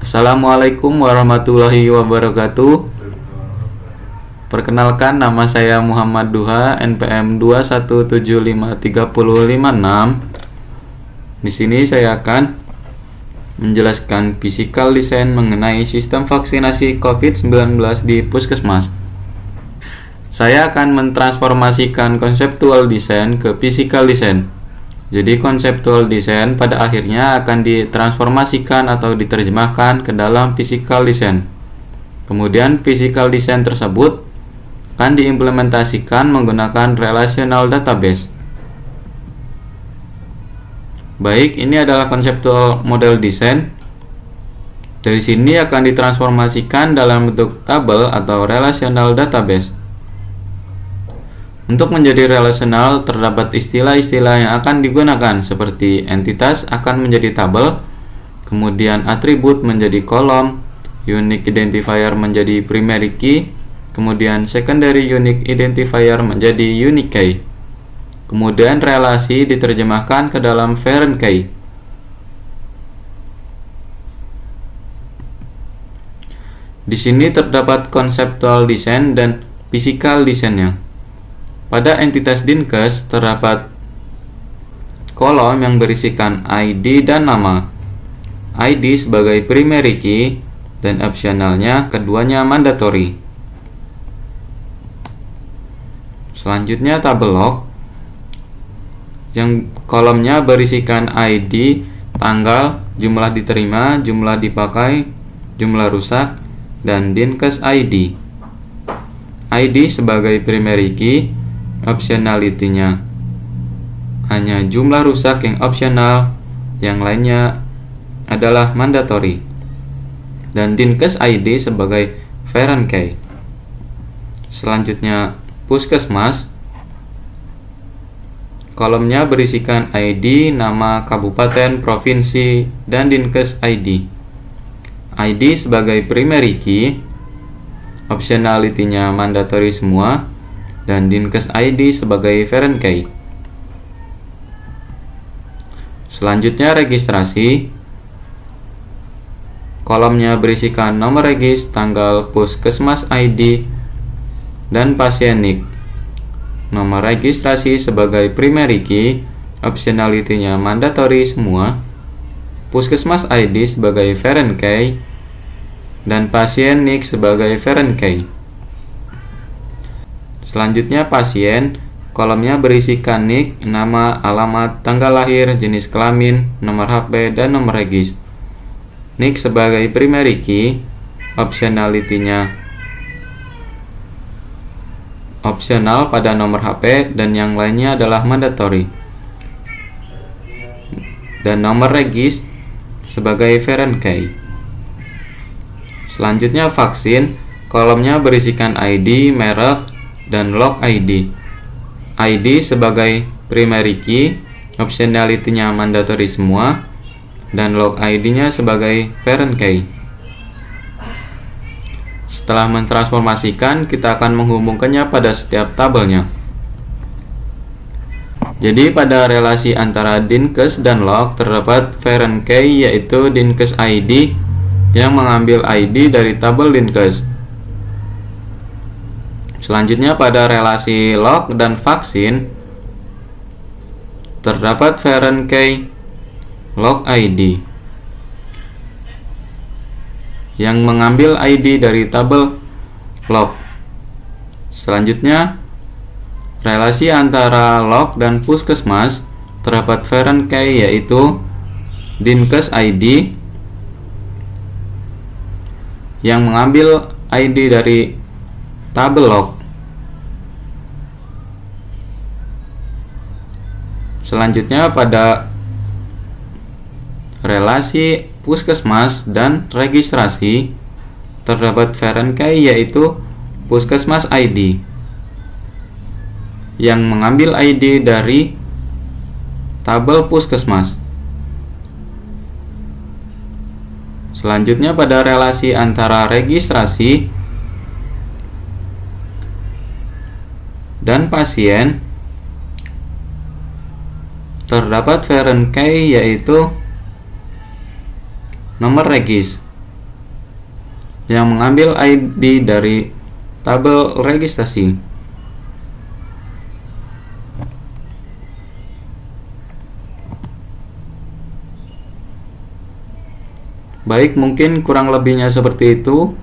Assalamualaikum warahmatullahi wabarakatuh. Perkenalkan, nama saya Muhammad Duha, NPM 2175356. Di sini saya akan menjelaskan physical design mengenai sistem vaksinasi COVID-19 di Puskesmas. Saya akan mentransformasikan conceptual design ke physical design. Jadi conceptual design pada akhirnya akan ditransformasikan atau diterjemahkan ke dalam physical design. Kemudian physical design tersebut akan diimplementasikan menggunakan relational database. Baik, ini adalah conceptual model design. Dari sini akan ditransformasikan dalam bentuk tabel atau relational database. Untuk menjadi relasional, terdapat istilah-istilah yang akan digunakan seperti entitas akan menjadi tabel, kemudian atribut menjadi kolom, unique identifier menjadi primary key, kemudian secondary unique identifier menjadi unique key. Kemudian relasi diterjemahkan ke dalam foreign key. Di sini terdapat conceptual design dan physical design-nya. Pada entitas Dinkes terdapat kolom yang berisikan ID dan nama. ID sebagai primary key dan opsionalnya keduanya mandatory. Selanjutnya tabel log yang kolomnya berisikan ID, tanggal, jumlah diterima, jumlah dipakai, jumlah rusak, dan Dinkes ID. ID sebagai primary key, optionality-nya hanya jumlah rusak yang opsional, yang lainnya adalah mandatory. Dan Dinkes ID sebagai foreign key. Selanjutnya Puskesmas, kolomnya berisikan ID, nama, kabupaten, provinsi, dan Dinkes ID. ID sebagai primary key, optionality-nya mandatory semua, dan Dinkes ID sebagai foreign key. Selanjutnya registrasi, kolomnya berisikan nomor regis, tanggal, Puskesmas ID, dan pasien NIK. Nomor registrasi sebagai primary key, optionality-nya mandatory semua, Puskesmas ID sebagai foreign key, dan pasien NIK sebagai foreign key. Selanjutnya pasien, kolomnya berisikan NIK, nama, alamat, tanggal lahir, jenis kelamin, nomor HP, dan nomor regis. NIK sebagai primary key, optionality-nya opsional pada nomor HP, dan yang lainnya adalah mandatory. Dan nomor regis sebagai foreign key. Selanjutnya vaksin, kolomnya berisikan ID, merek, dan log ID. ID sebagai primary key, optionality-nya mandatory semua, dan log ID-nya sebagai foreign key. Setelah mentransformasikan, kita akan menghubungkannya pada setiap tabelnya. Jadi pada relasi antara Dinkes dan log terdapat foreign key, yaitu Dinkes ID yang mengambil ID dari tabel Dinkes. Selanjutnya pada relasi log dan vaksin terdapat foreign key log ID yang mengambil ID dari tabel log. Selanjutnya relasi antara log dan Puskesmas terdapat foreign key, yaitu Dinkes ID yang mengambil ID dari tabel log. Selanjutnya pada relasi Puskesmas dan registrasi terdapat foreign key, yaitu Puskesmas ID yang mengambil ID dari tabel Puskesmas. Selanjutnya pada relasi antara registrasi dan pasien terdapat foreign key, yaitu nomor regis yang mengambil ID dari tabel registrasi. Baik, mungkin kurang lebihnya seperti itu.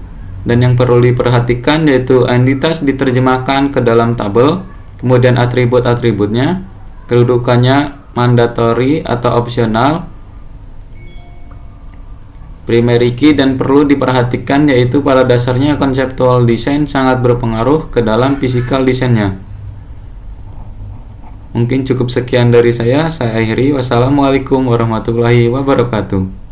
Dan yang perlu diperhatikan yaitu entitas diterjemahkan ke dalam tabel, kemudian atribut-atributnya, kedudukannya mandatory atau opsional, primary key, dan perlu diperhatikan yaitu pada dasarnya konseptual design sangat berpengaruh ke dalam physical design-nya. Mungkin cukup sekian dari saya akhiri. Wassalamualaikum warahmatullahi wabarakatuh.